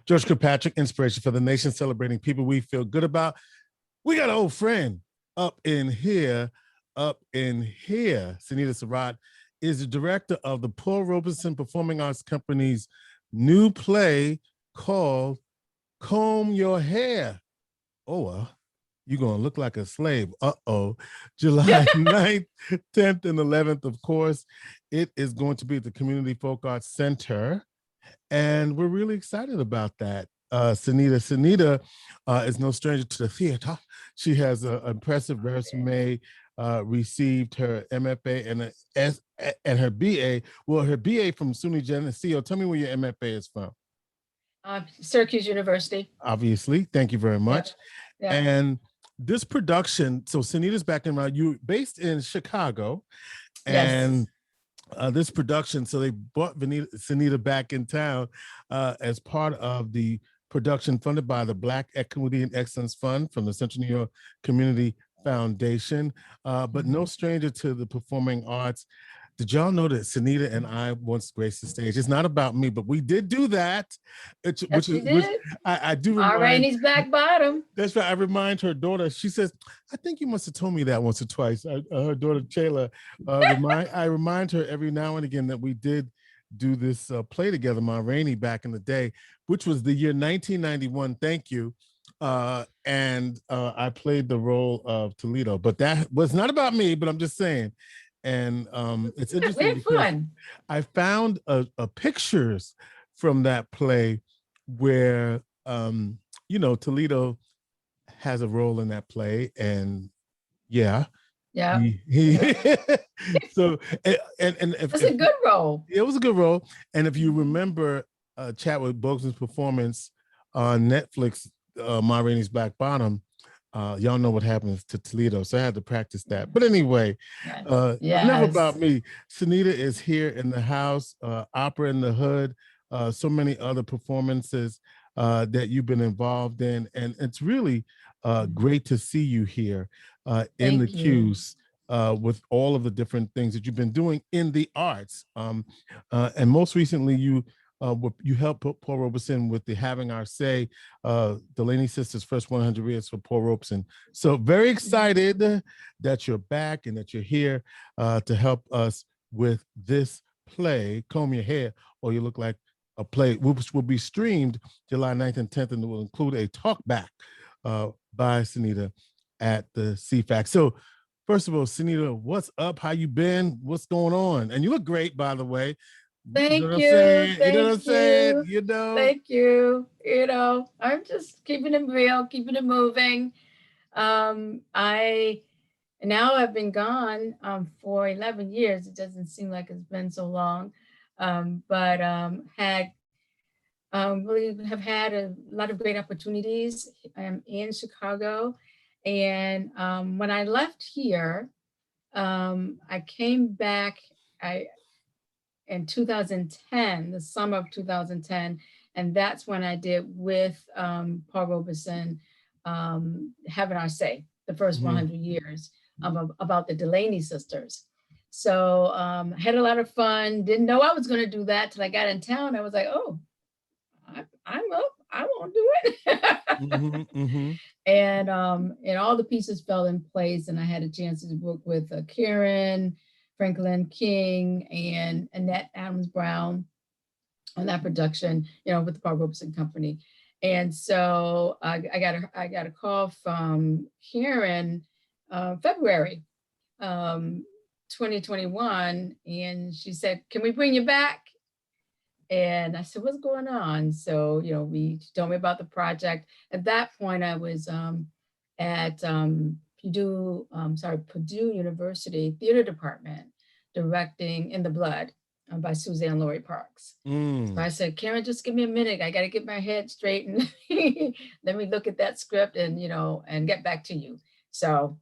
George Kilpatrick, inspiration for the nation, celebrating people we feel good about. We got an old friend up in here. Sonita Surratt is the director of the Paul Robeson Performing Arts Company's new play called Comb Your Hair. Oh, you're going to look like a slave. Uh-oh. July 9th, 10th, and 11th, of course. It is going to be at the Community Folk Arts Center. And we're really excited about that. Sonita is no stranger to the theater. She has an impressive resume, received her MFA and her BA. Well, her BA from SUNY Geneseo. Tell me where your MFA is from. Syracuse University. Obviously. Thank you very much. Yeah. And this production, so Sonita's back in, you based in Chicago. And yes. This production, so they brought Sonita back in town as part of the production funded by the Black Equity and Excellence Fund from the Central New York Community Foundation, but no stranger to the performing arts. Did y'all know that Sonita and I once graced the stage? It's not about me, but we did do that. Which I do remind. Rainey's Black Bottom. That's right. I remind her daughter. She says, "I think you must have told me that once or twice." Her daughter Chayla. I remind her every now and again that we did do this play together, Ma Rainey, back in the day, which was the year 1991. Thank you. And I played the role of Toledo, but that was not about me. But I'm just saying. And it's interesting because I found pictures from that play where, Toledo has a role in that play. And so, and it was a good role. It was a good role. And if you remember Chadwick Boseman's performance on Netflix, Ma Rainey's Black Bottom, y'all know what happens to Toledo, so I had to practice that. But anyway, enough about me. Sonita is here in the house, Opera in the Hood, so many other performances that you've been involved in, and it's really great to see you here in the Q's with all of the different things that you've been doing in the arts. And most recently, you helped Paul Robeson with the Having Our Say, Delaney Sisters' first 100 years for Paul Robeson. So very excited that you're back and that you're here to help us with this play, Comb Your Hair, or You Look Like a Play, which will be streamed July 9th and 10th, and it will include a talk back by Sonita at the CFAC. So first of all, Sonita, what's up? How you been? What's going on? And you look great, by the way. Thank you. You know what I'm saying? Thank you. I'm just keeping it real, keeping it moving. I've been gone for 11 years. It doesn't seem like it's been so long, but really have had a lot of great opportunities in Chicago. And when I left here, I came back in 2010, the summer of 2010, and that's when I did with Paul Robeson, Having Our Say, the first 100 years about the Delaney sisters. So I had a lot of fun. Didn't know I was going to do that till I got in town. I was like, oh, I'm up. I won't do it. And all the pieces fell in place, and I had a chance to work with Karen Franklin King and Annette Adams Brown on that production, with the Paul Robeson Company. And so I got a call from Karen February 2021, and she said, "Can we bring you back?" And I said, "What's going on?" So she told me about the project. At that point, I was at Purdue University Theater Department, directing In the Blood by Suzanne Laurie Parks. So I said, "Karen, just give me a minute. I got to get my head straight and let me look at that script and, and get back to you." So,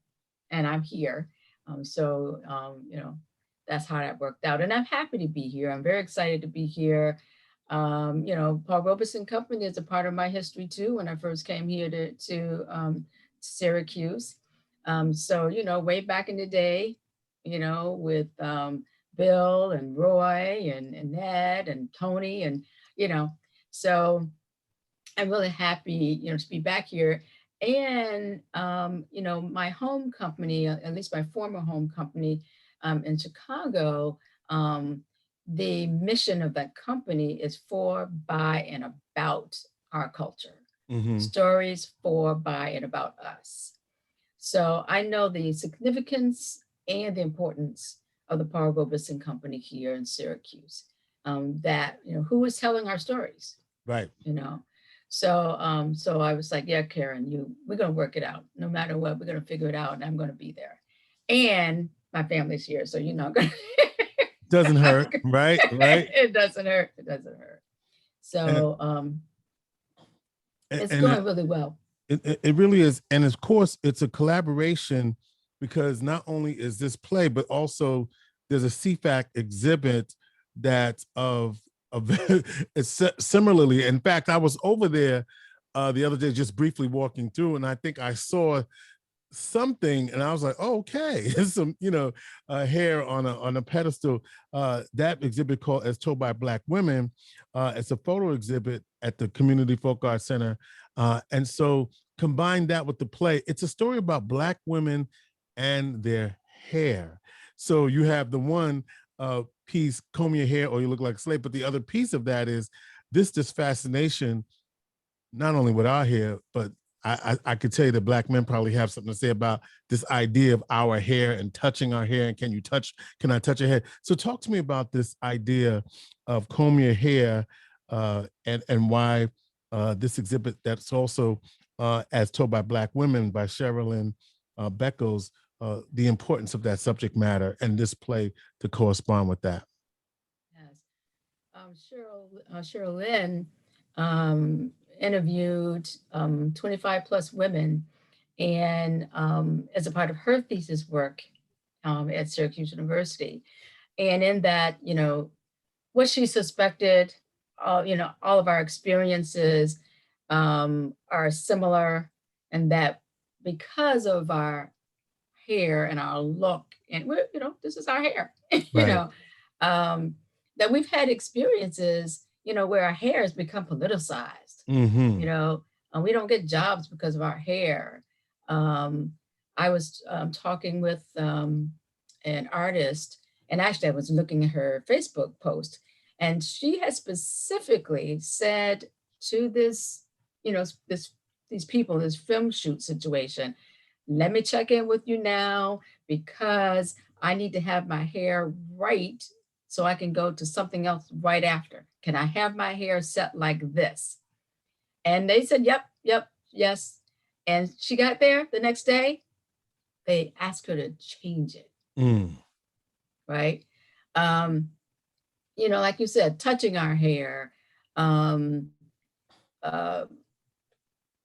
and I'm here. That's how that worked out. And I'm happy to be here. I'm very excited to be here. Paul Robeson Company is a part of my history too. When I first came here to Syracuse. Way back in the day, with Bill and Roy and Ned and Tony and, so I'm really happy, to be back here. And, my home company, at least my former home company in Chicago, um, the mission of that company is for, by, and about our culture. Mm-hmm. Stories for, by, and about us. So I know the significance and the importance of the Paul Robeson Company here in Syracuse. That, who is telling our stories, Right. you know? So I was like, yeah, Karen, we're gonna work it out. No matter what, we're gonna figure it out, and I'm gonna be there. And my family's here, so Doesn't hurt, right? Right. it doesn't hurt. It doesn't hurt. And So it's and going really well. it really is. And of course, it's a collaboration because not only is this play, but also there's a CFAC exhibit that's of it's similarly. In fact, I was over there the other day just briefly walking through, and I think I saw something and I was like, oh, okay, some hair on a pedestal. That exhibit called As Told by Black Women, it's a photo exhibit at the Community Folk Arts Center, and so combine that with the play. It's a story about Black women and their hair. So you have the one piece, comb your hair or you look like a slave, but the other piece of that is this fascination not only with our hair, but I could tell you that Black men probably have something to say about this idea of our hair and touching our hair. And can I touch your hair? So talk to me about this idea of comb your hair and why this exhibit that's also as told by Black women by Sherilyn Beckles, the importance of that subject matter and this play to correspond with that. Yes. Cheryl Lynn interviewed 25 plus women, and as a part of her thesis work at Syracuse University. And in that, what she suspected, all of our experiences are similar, and that because of our hair and our look, and this is our hair, Right. that we've had experiences, where our hair has become politicized. Mm-hmm. We don't get jobs because of our hair. I was talking with an artist, and actually I was looking at her Facebook post, and she had specifically said to this, these people, this film shoot situation, let me check in with you now because I need to have my hair right so I can go to something else right after. Can I have my hair set like this? And they said, yep, yes. And she got there the next day. They asked her to change it. Right. Like you said, touching our hair.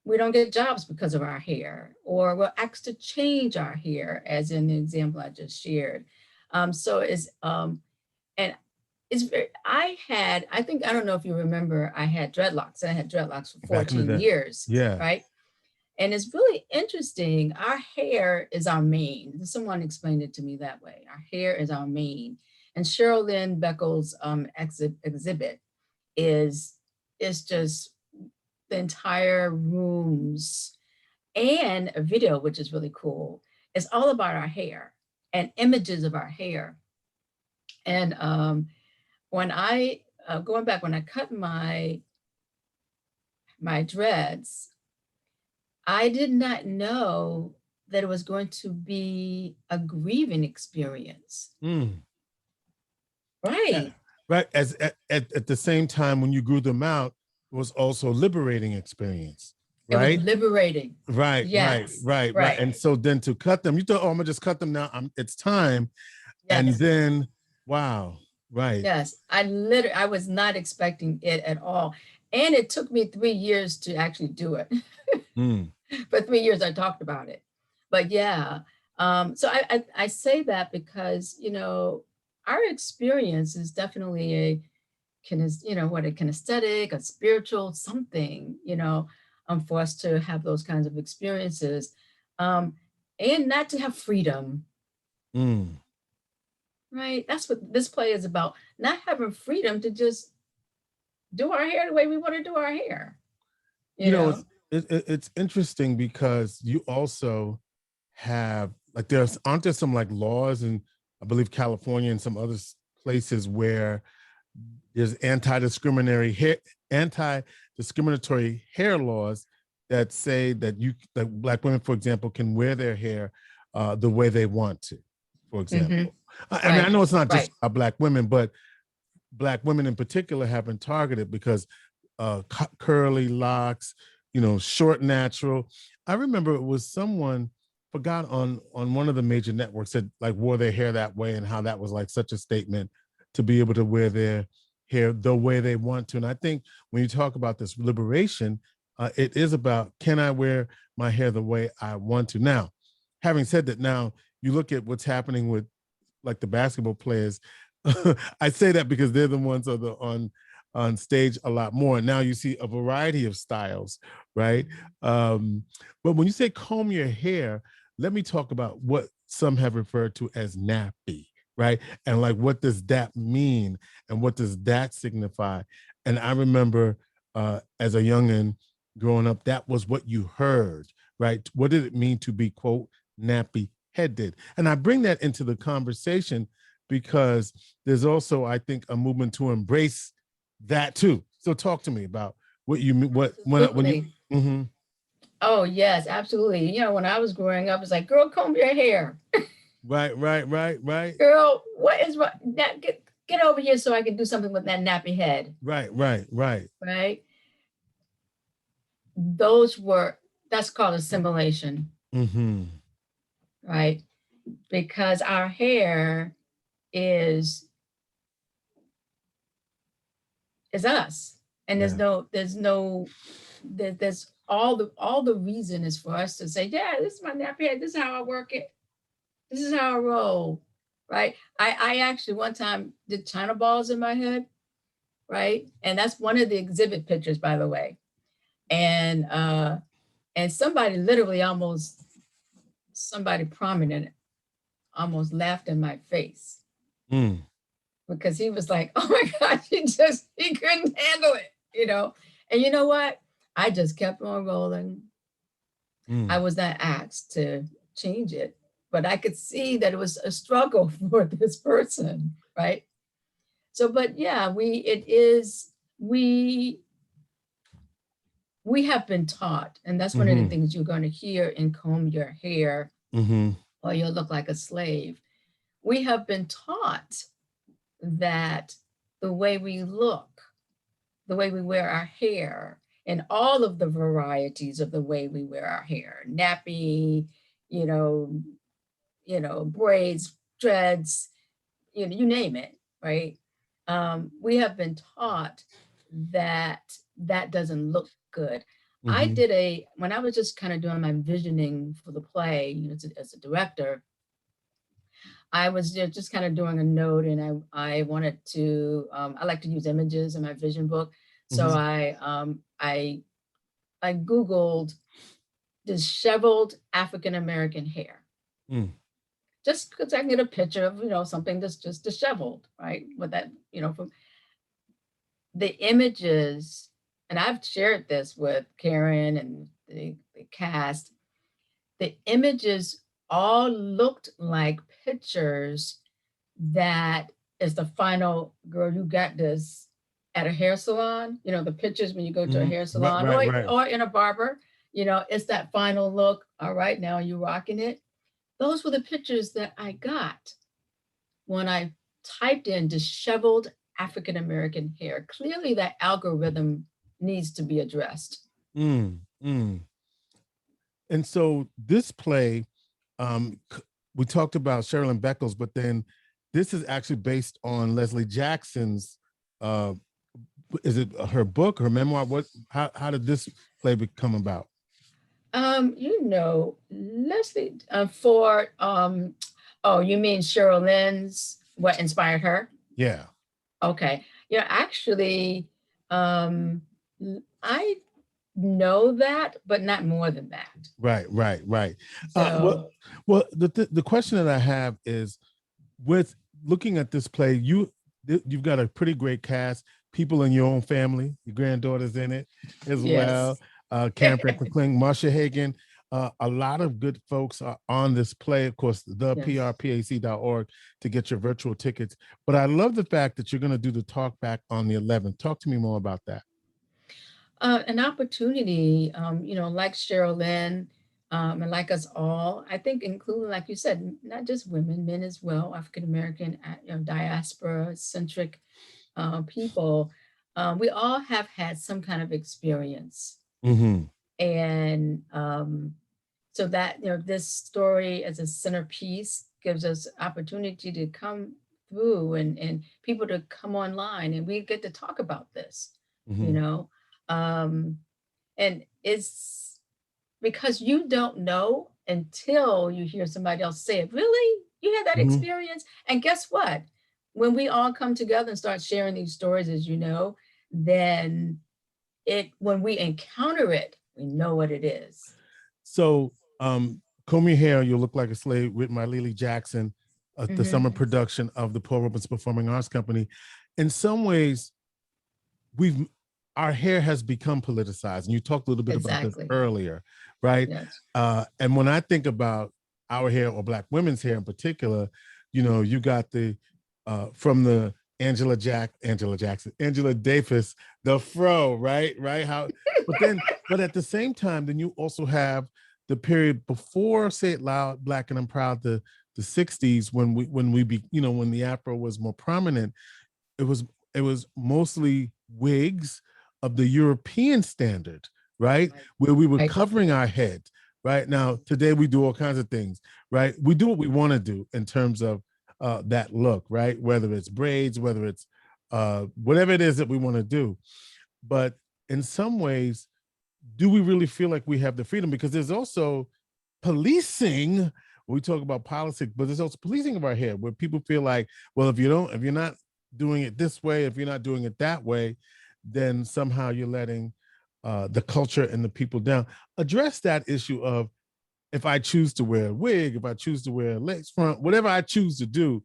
We don't get jobs because of our hair, or we're asked to change our hair, as in the example I just shared. So it's and it's very, I think, I don't know if you remember, I had dreadlocks. I had dreadlocks for 14 years. Yeah. Right. And it's really interesting. Our hair is our mane. Someone explained it to me that way. Our hair is our mane. And Cheryl Lynn Beckles' exhibit is just the entire rooms, and a video, which is really cool. It's all about our hair and images of our hair. And when I, going back, when I cut my dreads, I did not know that it was going to be a grieving experience. Right. Yeah. Right. At the same time, when you grew them out, it was also a liberating experience. Right. It was liberating. Right. Yes. Right. And so then to cut them, you thought, oh, I'm gonna just cut them now. It's time. Yes. And then, wow. Right. Yes. I was not expecting it at all. And it took me 3 years to actually do it. For 3 years, I talked about it. But yeah. So I say that because, our experience is definitely a kinesthetic, a spiritual something, for us to have those kinds of experiences, and not to have freedom. Right. That's what this play is about. Not having freedom to just do our hair the way we want to do our hair. you know? It's interesting because you also have like aren't there some like laws in I believe California and some other places where there's anti-discriminatory hair laws that say that Black women, for example, can wear their hair the way they want to, for example. I mean, I Right, know it's not just right. Black women, but Black women in particular have been targeted because curly locks, short natural. I remember it was someone forgot on one of the major networks that like wore their hair that way and how that was like such a statement to be able to wear their hair the way they want to. And I think when you talk about this liberation, it is about, can I wear my hair the way I want to? Now, having said that, now you look at what's happening with like the basketball players. I say that because they're the ones on stage a lot more. Now you see a variety of styles, right? But when you say comb your hair, let me talk about what some have referred to as nappy, right? And like, what does that mean? And what does that signify? And I remember as a youngin' growing up, that was what you heard, right? What did it mean to be, quote, nappy headed? And I bring that into the conversation because there's also, I think, a movement to embrace that too. So talk to me about what you mean, when you, Absolutely. Oh, yes, absolutely. When I was growing up, it's like, girl, comb your hair. right, Girl, what is what that get over here so I can do something with that nappy head. right. Right? That's called assimilation, Mm-hmm. right? Because our hair is us. And Yeah. there's all the reason is for us to say, yeah, this is my nappy head, this is how I work it, this is how I roll, right? I actually one time did China balls in my head, right? And that's one of the exhibit pictures, by the way. And somebody literally somebody prominent almost laughed in my face Mm. because he was like, oh my gosh, he couldn't handle it. And you know what? I just kept on rolling. Mm. I was not asked to change it, but I could see that it was a struggle for this person, right? So, but yeah, we have been taught, and that's one of the Mm-hmm. things you're going to hear in Comb Your Hair, Mm-hmm. or You'll Look Like a Slave. We have been taught that the way we look, the way we wear our hair, and all of the varieties of the way we wear our hair, nappy, you know, braids, dreads, you name it, right? We have been taught that that doesn't look good. Mm-hmm. When I was just kind of doing my visioning for the play, as a director, I was just kind of doing a note, and I wanted to, I like to use images in my vision book. So Mm-hmm. I Googled disheveled African American hair, Mm. just because I can get a picture of, something that's just disheveled, right? With that, from the images, and I've shared this with Karen and the cast, the images all looked like pictures that is the final, girl, you got this, at a hair salon. The pictures when you go to a Mm-hmm. hair Right, salon, right, right. or in a barber, it's that final look. All right, now you rocking it. Those were the pictures that I got when I typed in disheveled African American hair. Clearly, that algorithm needs to be addressed. Mm. Mm. And so this play, we talked about Sherilyn Beckles, but then this is actually based on Leslie Jackson's. Uh, is it her book, her memoir? How did this play become about? Leslie, for oh, you mean Cheryl Lynn's, what inspired her? Yeah. Okay. Actually, I know that, but not more than that. Right. So, Well, the question that I have is, with looking at this play, you've got a pretty great cast, people in your own family, your granddaughter's in it as yes. well. Karen Franklin Kling, Marsha Hagan. A lot of good folks are on this play. Of course, the Yes. prpac.org to get your virtual tickets. But I love the fact that you're going to do the talk back on the 11th. Talk to me more about that. An opportunity, like Cheryl Lynn, and like us all, I think, including, like you said, not just women, men as well, African American, diaspora centric people. We all have had some kind of experience, Mm-hmm. and so that this story as a centerpiece gives us opportunity to come through and people to come online, and we get to talk about this, Mm-hmm. you know. Um, and it's because you don't know until you hear somebody else say it. Really? You had that Mm-hmm. experience? And guess what? When we all come together and start sharing these stories, as you know, then when we encounter it, we know what it is. So, Comb Your Hair, You'll Look Like a Slave, written by Lily Jackson, the summer production of the Paul Robeson Performing Arts Company. In some ways, our hair has become politicized, and you talked a little bit about this earlier, right? Yes. And when I think about our hair, or Black women's hair in particular, you got the from the Angela Davis, the fro, right? But at the same time, then you also have the period before Say It Loud, Black and I'm Proud, the 60s, when the Afro was more prominent. It was mostly wigs of the European standard, right? Where we were covering our head. Right now, today we do all kinds of things, right? We do what we want to do in terms of that look, right? Whether it's braids, whether it's whatever it is that we want to do. But in some ways, do we really feel like we have the freedom? Because there's also policing. We talk about politics, but there's also policing of our hair, where people feel like, well, if you're not doing it this way, if you're not doing it that way, then somehow you're letting the culture and the people down. Address that issue of, if I choose to wear a wig, if I choose to wear a lace front, whatever I choose to do,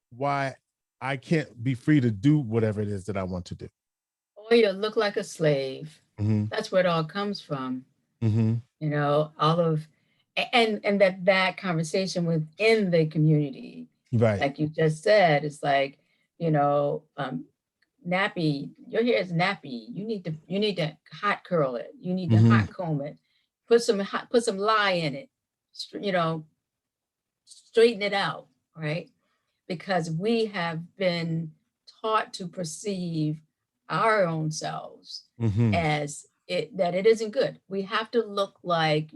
why I can't be free to do whatever it is that I want to do. Or you look like a slave. Mm-hmm. That's where it all comes from. Mm-hmm. All of, and that conversation within the community, right? Like you just said, it's like, nappy. Your hair is nappy. You need to hot curl it. You need to hot comb it. Put some lye in it. Straighten it out, right? Because we have been taught to perceive our own selves as that it isn't good. We have to look like,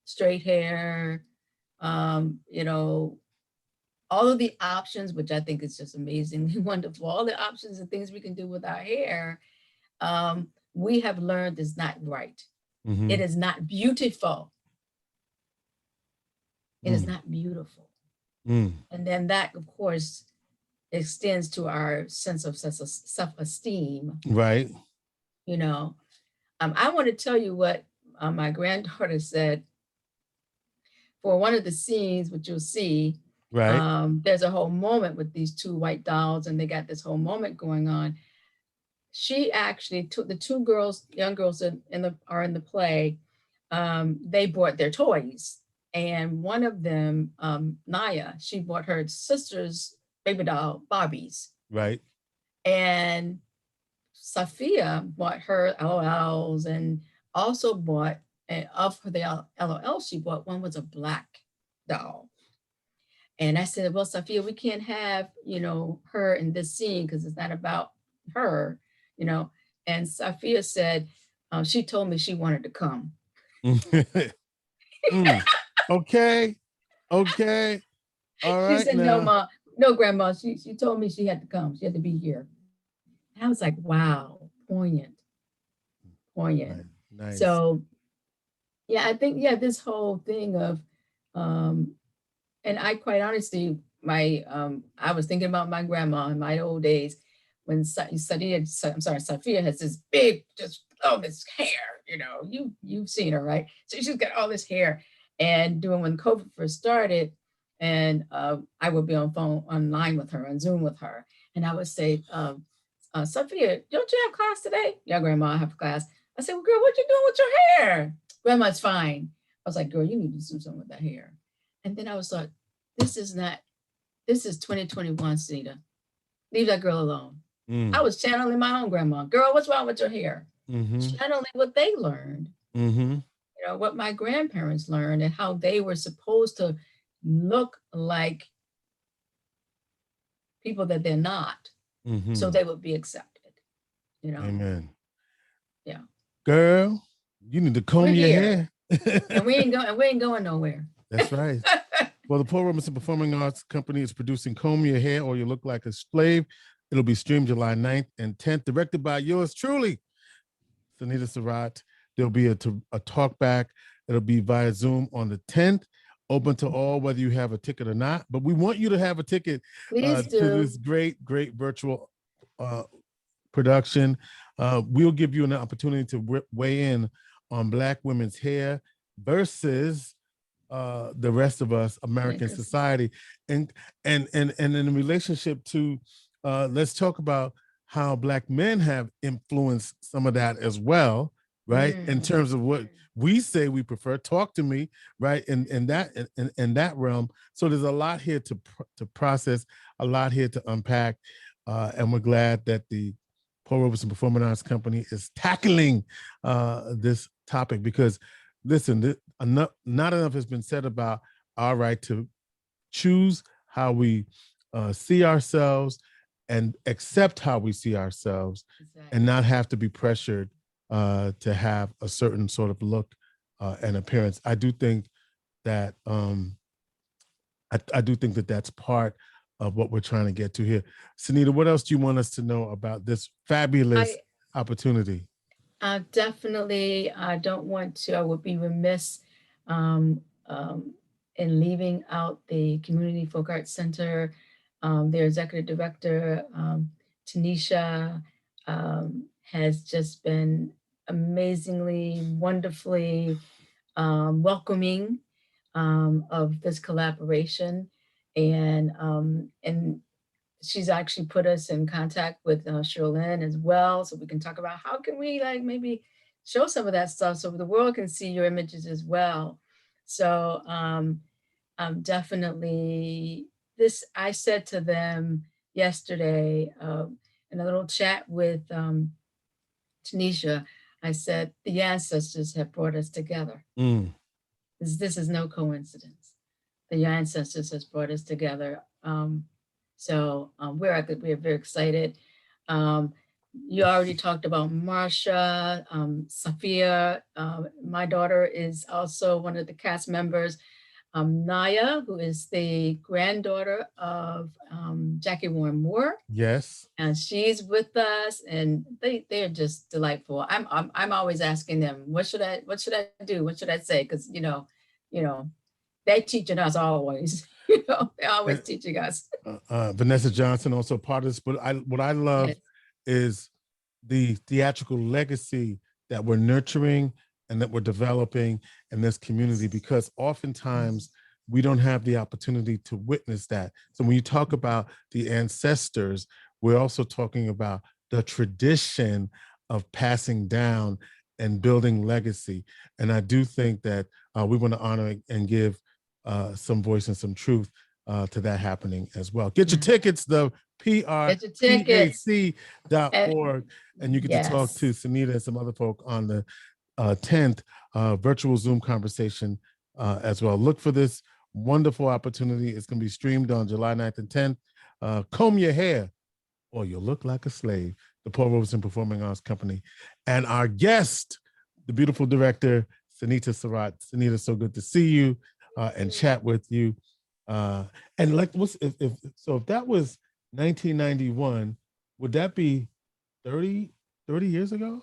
straight hair, all of the options, which I think is just amazingly wonderful, all the options and things we can do with our hair, we have learned is not right. It is not beautiful. It is not beautiful. And then that, of course, extends to our sense of self-esteem. Right. I want to tell you what my granddaughter said for one of the scenes, which you'll see. Right. There's a whole moment with these two white dolls, and they got this whole moment going on. She actually took the two girls, young girls are in the play. They brought their toys. And one of them, Naya, she bought her sister's baby doll, Barbies. Right. And Sophia bought her LOLs and also bought, of the LOL she bought, one was a black doll. And I said, well, Sophia, we can't have, her in this scene because it's not about her, And Sophia said, she told me she wanted to come. Okay. All right. She said, no, Mom, no, Grandma. She told me she had to come. She had to be here. And I was like, wow, poignant. Nice. So, yeah, I think, this whole thing of, and I quite honestly, I was thinking about my grandma in my old days when Sophia has this big, just this hair, you've seen her, right? So she's got all this hair, and when COVID first started, and I would be online with her, on Zoom with her, and I would say, Sophia, don't you have class today? Yeah, Grandma, I have class. I said, well, girl, what you doing with your hair? Grandma, it's fine. I was like, girl, you need to do something with that hair. And then I was like, this is 2021, Sonita. Leave that girl alone. Mm. I was channeling my own grandma. Girl, what's wrong with your hair? Mm-hmm. Channeling what they learned, Mm-hmm. what my grandparents learned and how they were supposed to look like people that they're not. Mm-hmm. So they would be accepted, Amen. Yeah. Girl, you need to comb your hair. And we ain't going nowhere. That's right. Well, the Paul Robeson Performing Arts Company is producing Comb Your Hair or You Look Like a Slave. It'll be streamed July 9th and 10th, directed by yours truly, Sonita Surratt. There'll be a talk back. It'll be via Zoom on the 10th, open to all, whether you have a ticket or not. But we want you to have a ticket to this great virtual production. We'll give you an opportunity to weigh in on Black women's hair versus the rest of us, American society, and in relationship to, let's talk about how Black men have influenced some of that as well, right? In terms of what we say we prefer. Talk to me, right? In that realm. So there's a lot here to process, a lot here to unpack, and we're glad that the Paul Robeson Performing Arts Company is tackling this topic because, listen, not enough has been said about our right to choose how we see ourselves and accept how we see ourselves, and not have to be pressured to have a certain sort of look and appearance. I do think that that's part of what we're trying to get to here. Sonita, what else do you want us to know about this fabulous opportunity? Definitely, I don't want to, I would be remiss in leaving out the Community Folk Arts Center. Their executive director, Tanisha, has just been amazingly, wonderfully welcoming of this collaboration. And she's actually put us in contact with Sherlyn as well, so we can talk about how can we maybe show some of that stuff so the world can see your images as well. So definitely this, I said to them yesterday in a little chat with Tanisha, I said, the ancestors have brought us together. This is no coincidence. The ancestors has brought us together. We're very excited. You already talked about Marsha, Sophia. My daughter is also one of the cast members. Naya, who is the granddaughter of Jackie Warren Moore. Yes. And she's with us, and they're just delightful. I'm always asking them, what should I do? What should I say? Because they're teaching us always. They're always teaching us. Vanessa Johnson also part of this, but what I love is the theatrical legacy that we're nurturing and that we're developing in this community, because oftentimes we don't have the opportunity to witness that. So when you talk about the ancestors, we're also talking about the tradition of passing down and building legacy. And I do think that we want to honor and give some voice and some truth to that happening as well. Get your tickets, though, prpac.org, and you get to talk to Sonita and some other folk on the 10th virtual Zoom conversation as well. Look for this wonderful opportunity. It's going to be streamed on July 9th and 10th. Comb your hair or you'll look like a slave. The Paul Robeson Performing Arts Company. And our guest, the beautiful director, Sonita Surratt. Sonita, so good to see you and chat with you. And like, if that was 1991, would that be 30 years ago?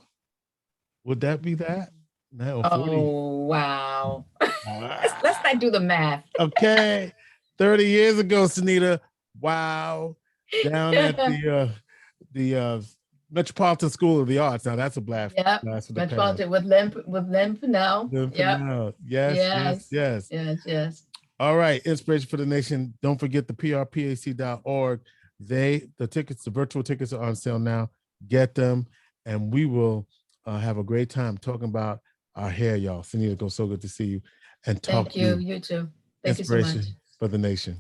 Would that be that? No, 40. Oh, wow. Let's not do the math. Okay. 30 years ago, Sonita. Wow. Down at the Metropolitan School of the Arts. Now that's a blast. Yeah. Metropolitan with Len Pennell. Yes. All right. Inspiration for the Nation. Don't forget the prpac.org. The virtual tickets are on sale now. Get them, and we will have a great time talking about our hair, y'all. Sonita, it goes so good to see you and talk Thank to you. you. You too. Thank you so much. Inspiration for the nation.